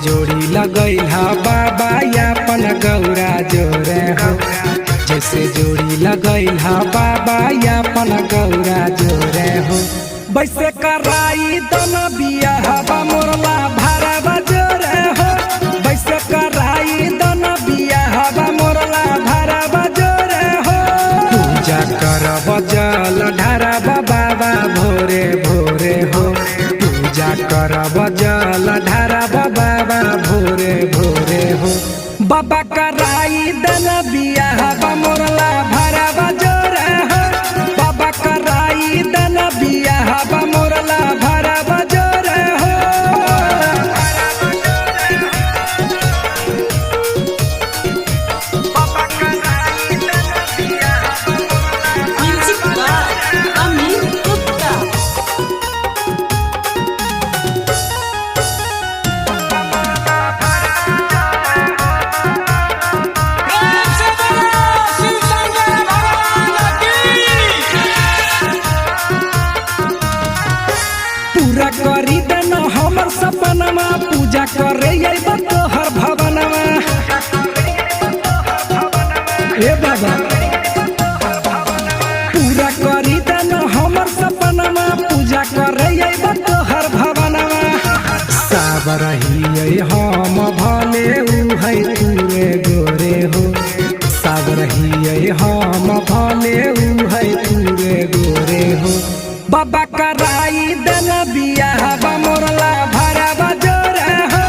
जोड़ी लगैला बाबा यापन गौरा जोरे हो, जैसे जोड़ी लगैला बाबा यापन गौरा जोरे हो। वैसे कराई दन बियाहबा मोरला भरवा जोरे हो, वैसे कराई दन बियाहबा मोरला भरवा जोरे हो। पूजा करब जल ढारब बाबा भोरे भोरे हो, पूजा करब जल ढारब बाबा भोरे भोरे हो। बाबा कराई दन बियाहबा मोरला भरवा जोरे हो, बाबा कराई दन बियाहबा मोरला भरवा जोरे हो। Music by Amit Gupta. पूरा करी देना हमर सपनमा, पूजा करे अइबा तोहर भवनमा। हे बाबा पूरा करी देना हमर सपनमा, पूजा करे अइबा तोहर भवनमा। साबरहिए हम भले उहै तुरे गोरे हो, साबरहिए हम भले उहै तुरे गोरे हो। बाबा कराई दन बियाहबा मोरला भरवा जोरे हो,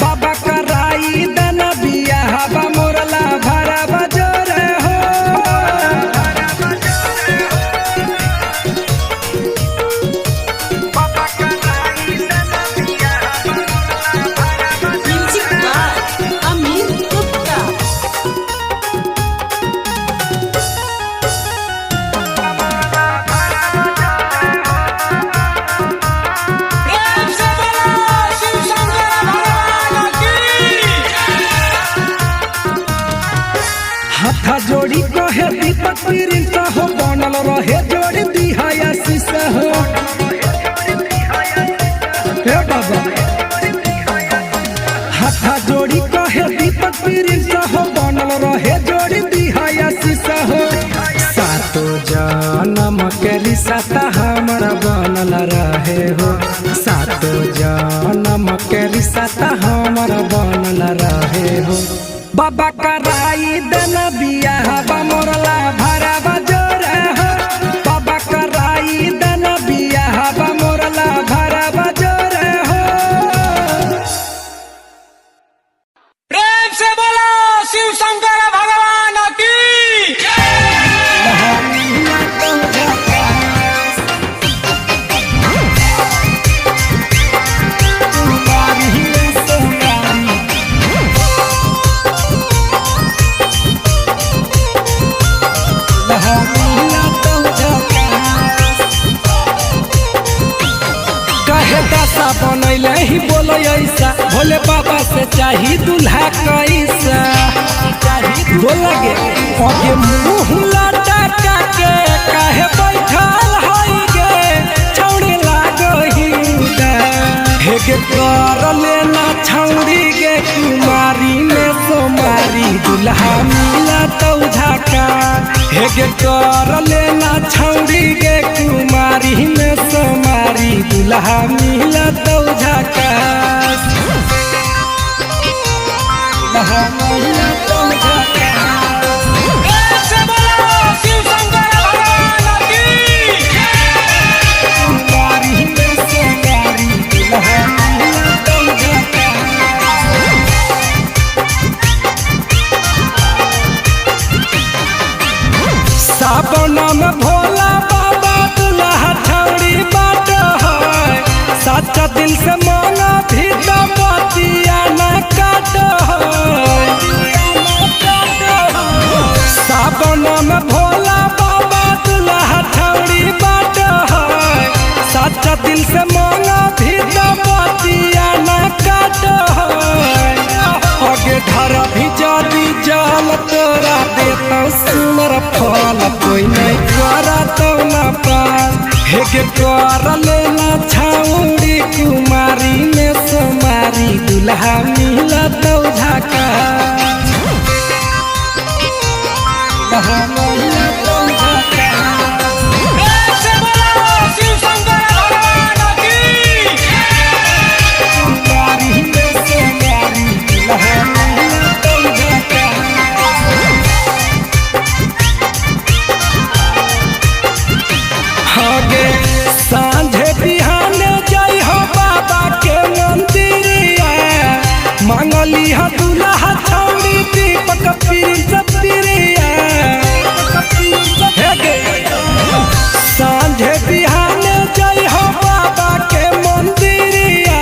बाबा कराई दन बियाहबा मोरला भरवा जोरे हो। Music by Amit Gupta. हाथा जोड़ी कहे दीपक प्रिंस हो, बनल रहे जोड़ी दिहाया शीशा हो। हे बाबा हाथा जोड़ी कहे दीपक प्रिंस हो, बनल रहे जोड़ी दिहाया शीशा हो। सातो जन्म के रिश्ता हमारा बनल रहे हो, सातो जन्म के रिश्ता हमारा बनल रहे हो। बाबा कराई दन बियाहबा मोरला भरवा जोरे हो, बाबा कराई दन बियाहबा मोरला भरवा जोरे हो। प्रेम से बोलो शिव शंकर भगवान की। कहे दशा बनैले ही बोलो ऐसा, भोले बाबा से चाही दूल्हा कैसा। बोला गे आगे मुँह लटका के कहे बैठल हई गे, छौड़ी लागही हे गे कर लेना छौड़ी गे कुमारी में सोमारी दूल्हा मिला तो झका। हे गे कर लेना छौड़ी गे कुमारी में सोमारी दूल्हा मिला तो झका। दूल्हा मिला तो झका। प्रेम से बोलो शिव शंकर भगवान की। कुमारी में सोमारी दूल्हा मिला तो झका। सावन में भोला बाबा दूल्हा छौड़ी बाट है, सच्चा दिल से मांगा भी तो बतिया न काट है। सावन में भोला बाबा दूल्हा छौड़ी बाट है, सच्चा दिल से मांगा भी तो बतिया न काट है। आगे धर भी जादी जाल तोरा देता सुनर फल, कोई नहीं करा तो न पास। हेगे कर लेना छौड़ी कुमारी में सोमारी दुल्हा मिलत झका दुल्हा मिलत झका प्रेम से बोलो शिव शंकर भगवान की प्यारी में से प्यारी दुल्हा मिलत झका हगे सांझे बिहाने जय हो बाबा के मंदिरिया मांगली ह दुल्हा छौड़ी दीपक प्रिंस प्रिया हेगे सांझे बिहाने जय हो बाबा के मंदिरिया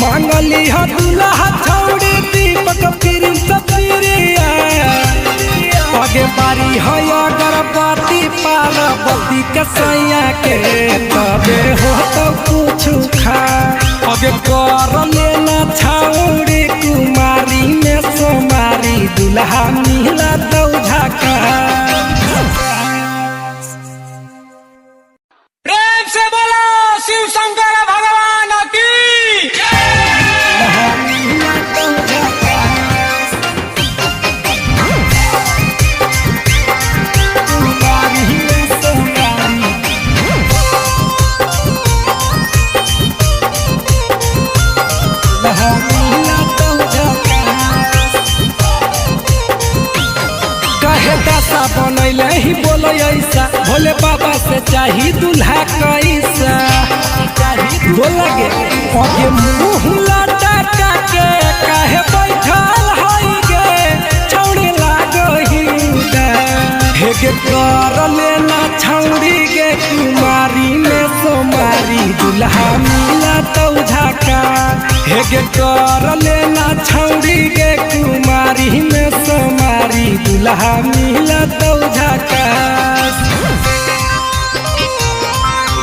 मांगली ह दुल्हा छौड़ी दीपक प्रिंस प्रिया आगे बारी है अगरबत्ती पार्वती के सैया के तबे हो तो कुछ खा आगे कर लेना छौड़ी कुमारी में सोमारी दुल्हा मिला तो झका प्रेम से बोलो शिव शंकर भगवान की दुल्हा मिला तो झका कुमारी में सोमारी दुल्हा मिला तो झका कहे दशा बनैले ही बोलो ऐसा भोले बाबा से चाही दुल्हा कैसा बोलगे अगे मुँह लटका के कहे बैठल हई गे छौड़ी लागही हेगे कर लेना छौड़ी गे कुमारी में सोमारी दुल्हा मिला तो झका हेगे कर लेना छौड़ी गे कुमारी में सोमारी दुल्हा मिला तो झका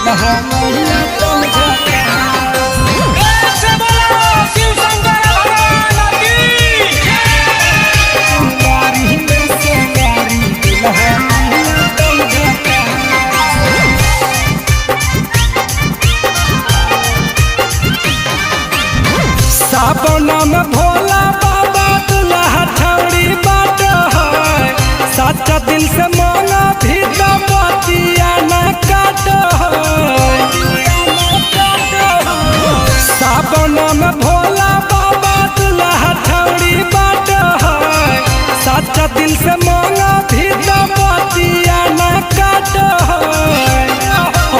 दुल्हा मिला तो झका प्रेम से बोलो शिव शंकर भगवान की कुमारी में सोमारी दुल्हा मिला तो झका सावन में भोला बाबा दुल्हा छौड़ी बाट है सच्चा दिल से मांगा भी तो बतिया न काट सावन में भोला बाबा दुल्हा छौड़ी बाट है सच्चा दिल से मांगा भी तो बतिया न काट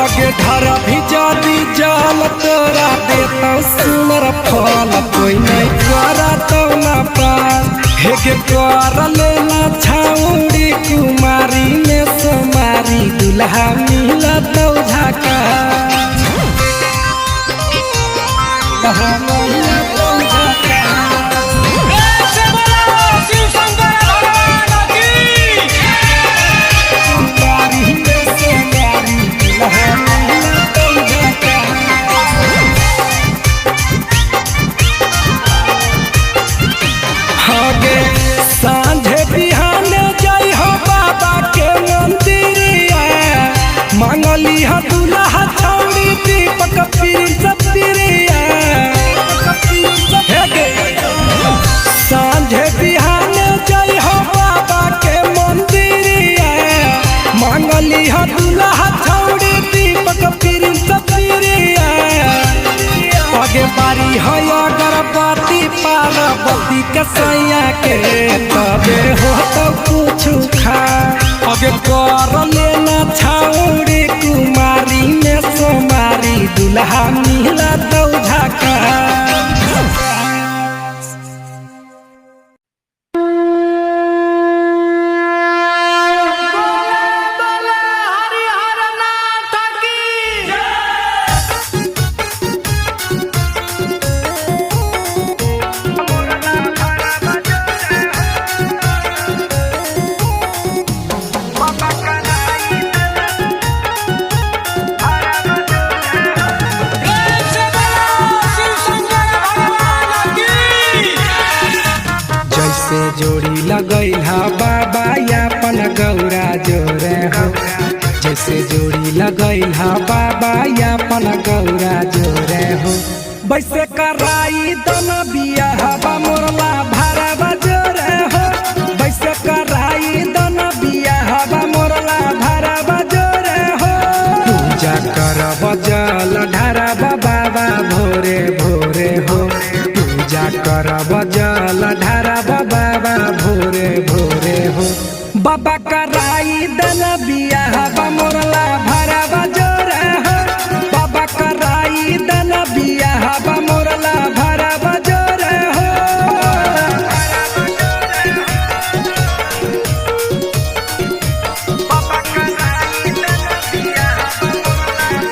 आगे धर भी जादी जाल तोरा देता सुनर फल कोई नहीं करा तो न पास हेगे कर लेना छौड़ी कुमारी में सोमारी दुल्हा मिला तो झका दुल्हा मिला तो झका प्रेम से बोलो शिव शंकर भगवान की कुमारी में सोमारी दुल्हा मिला तो झका हगे सांझे बिहाने जय हो बाबा के मंदिरिया मांगली ह दुल्हा छौड़ी दीपक प्रिंस प्रिया हेगे सांझे बिहाने जय हो बाबा के मंदिरिया मांगली ह दुल्हा छौड़ी दीपक प्रिंस प्रिया आगे बारी है अगरबत्ती पार्वती के सैया के तबे हो तो कुछ खा आगे कर लेना छौड़ी कुमारी में सोमारी दुल्हा मिला तो झका प्रेम से बोलो शिव शंकर भगवान की जैसे जोड़ी लगैला बाबा यापन गौरा जोरे हो जैसे जोड़ी लगैला बाबा यापन गौरा जोरे हो वैसे कराई दन बियाहवा मोरला भारा बजोरे हो। वैसे कराई दन बियाहवा मोरला भारा बजोरे हो। पूजा करब जल ढारब बाबा भोरे भोरे हो। पूजा करब जल ढारब बाबा भोरे भोरे हो। बाबा कराई दन बियाहवा मोरला भारा बजोरे हो। बाबा कराई दन बियाहवा मोरला भारा बजोरे हो।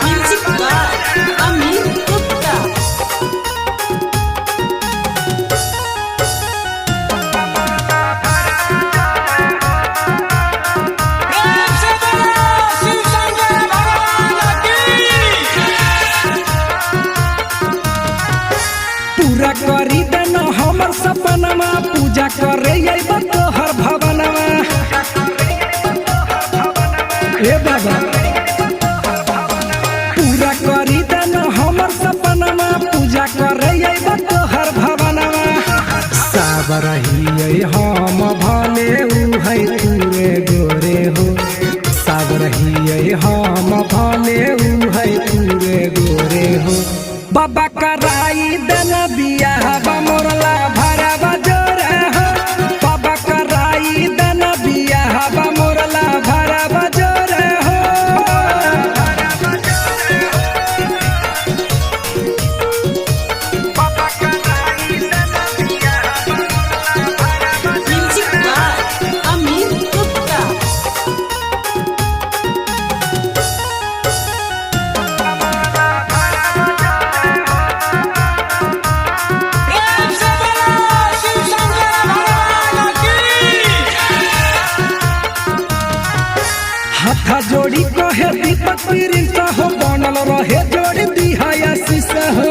Music by Amit Gupta. प्रेम से बोलो शिव शंकर भगवान की। पूरा करी देन हमर सपनमा। पूजा करे अइब तोहर भवनमा। ए बाबा पूरा करी देन हमर सपनमा। पूजा करे अइब तोहर भवनमा। साब रहिए हम भले उ है तूरे गोरे हो। साब रहिए हम भले उ है तूरे गोरे हो। बाबा कराई दन बियाहवा मोरला भारा बजोरे हो। बाबा कराई दन बियाहवा मोरला भारा बजोरे हो। Music by Amit Gupta. प्रेम से बोलो शिव शंकर भगवान की। हाथ जोड़ी कहे दीपक प्रिंस हो। बनल रहे जोड़ी दिहाया शीशा हो।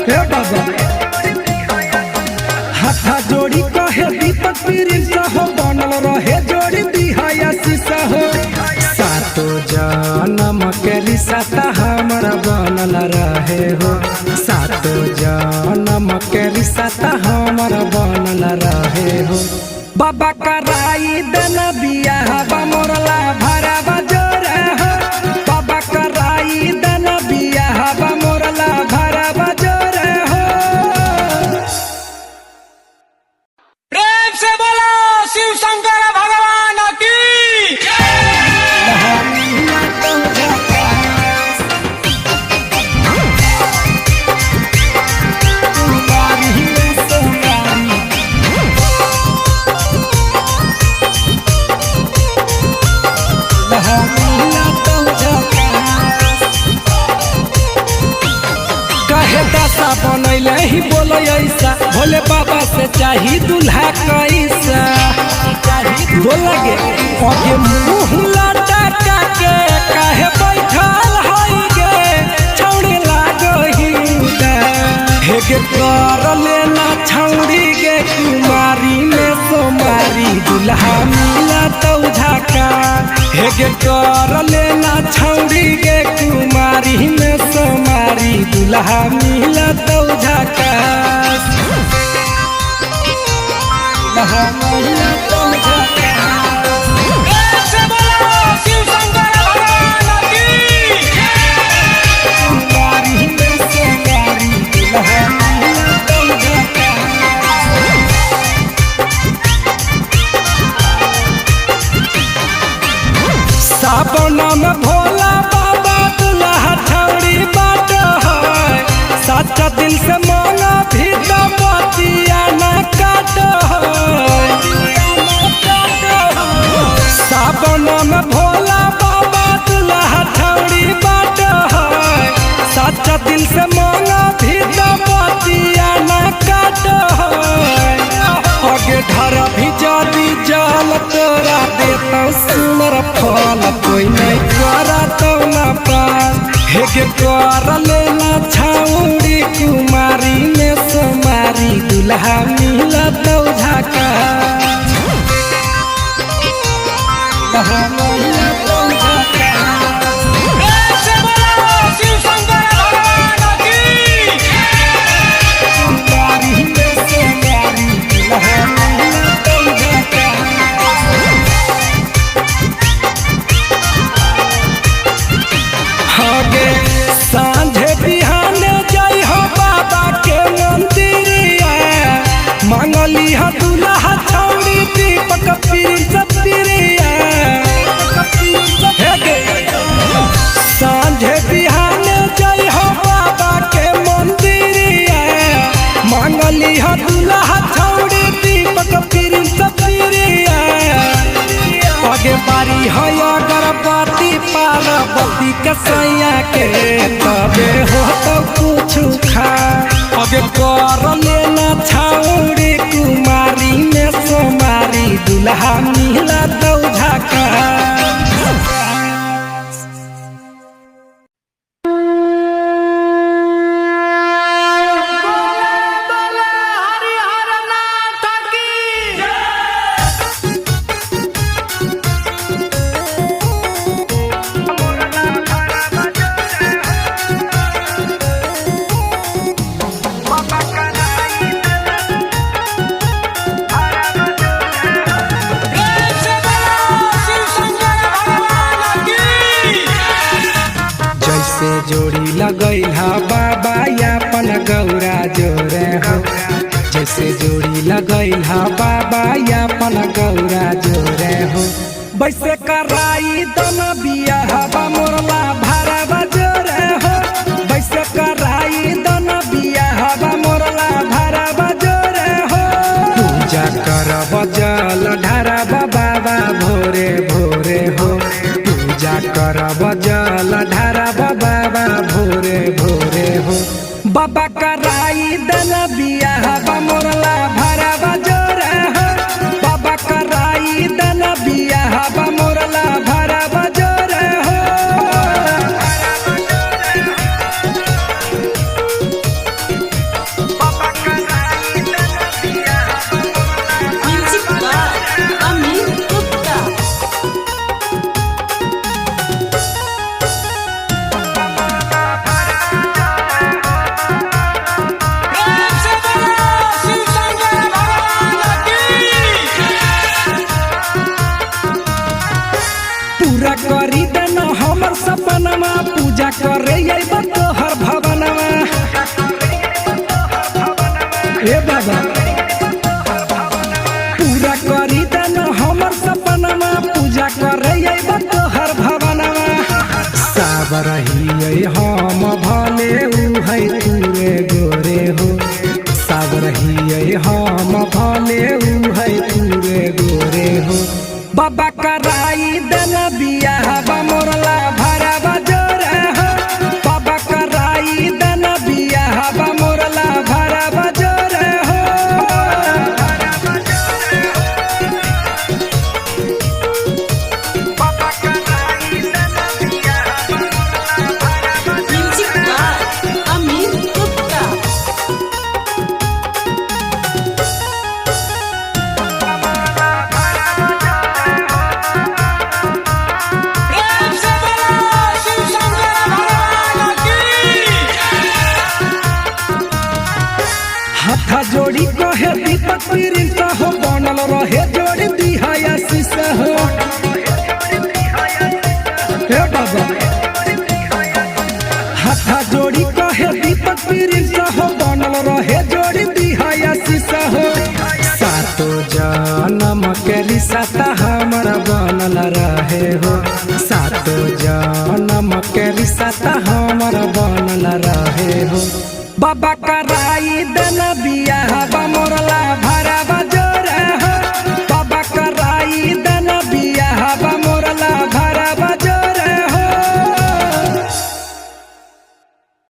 हे बाबा हाथ जोड़ी कहे दीपक प्रिंस हो। बनल रहे जोड़ी दिहाया शीशा हो। सातो जन्म के रिश्ता हमर बनल रहे हो। सातो जन्म के रिश्ता हमर बनल रहे हो। बाबा कराई दन बियाहवा मोरला भारा बजोरे हो। बाबा कराई दन बियाहवा मोरला भारा बजोरे हो। प्रेम से बोलो शिव शंकर भगवान की। कहे दशा बनैले ही बोले ऐसा। भोले बाबा से चाही दूल्हा कैसा। बोलगे अगे मुँह लटका के काहे बैठल हई गे। छौड़ी लागही हेगे कर लेना छौड़ी गे। कुमारी में सोमारी दूल्हा मिला तो झाका। हेगे कर लेना छौड़ी गे। कुमारी में सोमारी दूल्हा मिला तो झाका। दूल्हा मिला तो झाका। प्रेम से बोलो शिव शंकर भगवान की। कुमारी में सोमारी दूल्हा मिला तो झाका। सावन में भोला बाबा दूल्हा छौड़ी बाट है। सच्चा दिल से मांगा भी तो बतिया न काट है। सावन में भोला बाबा दूल्हा छौड़ी बाट है। सच्चा दिल से मांगा भी तो बतिया न काट है। आगे धरा भी जादी जाल तोरा देता सुनर फल। कोई नहीं करा तो न पास। हेगे कर लेना छौड़ी। कुमारी में सोमारी दूल्हा मिला तो झाका। दूल्हा मिला तो झाका। प्रेम से बोलो शिव शंकर शादी के सैया के तबे हो तो कुछ खा अबे कर लेना छाउरी कुमारी में सोमारी दुल्हा मिला दौ झाका जोड़ी लगई हा बाबा यापन गौरा जोरे हो जैसे जोड़ी लगई हा बाबा यापन गौरा जोरे हो वैसे कराई दन बिया हवा मोरला भरवा जोरे हो वैसे कराई दन बिया हवा मोरला भरवा जोरे हो पूजा करब जल ढारब बाबा भोरे भोरे हो पूजा करब जल ढारब बाबा भोरे भोरे हो बाबा कराई दन बिया हवा मोरला भरवा जोरे हो बाबा कराई दन बिया हवा मोरला भरवा जोरे हो म्यूजिक बाय अमित गुप्ता। पूरा करी दन हमर सपनमा पूजा करे अइब तोहर भवनमा ए बाबा पूरा करी दन हमर सपनमा पूजा करे अइब तोहर भवनमा साब रही हम भले उ है तूरे गोरे हो साब रही हम भले उ है तूरे गोरे हो बाबा कराई दन बिया हवा मोरला भरवा जोरे हो बाबा कराई दन बिया हवा मोरला भरवा जोरे हो म्यूजिक बाय अमित गुप्ता। हाथा जोड़ी कहे दीपक प्रिंस हो बनल रहे जोड़ी दिहाया शीशा हो हे बाबा हाथा जोड़ी कहे दीपक प्रिंस हो बनल रहे जोड़ी दिहाया शीशा हो सातो जन्म के रिश्ता हमरा बनल रहे हो सातो जन्म के रिश्ता हमरा बनल रहे हो बाबा कराई दन बिया हवा मोरला भरवा जो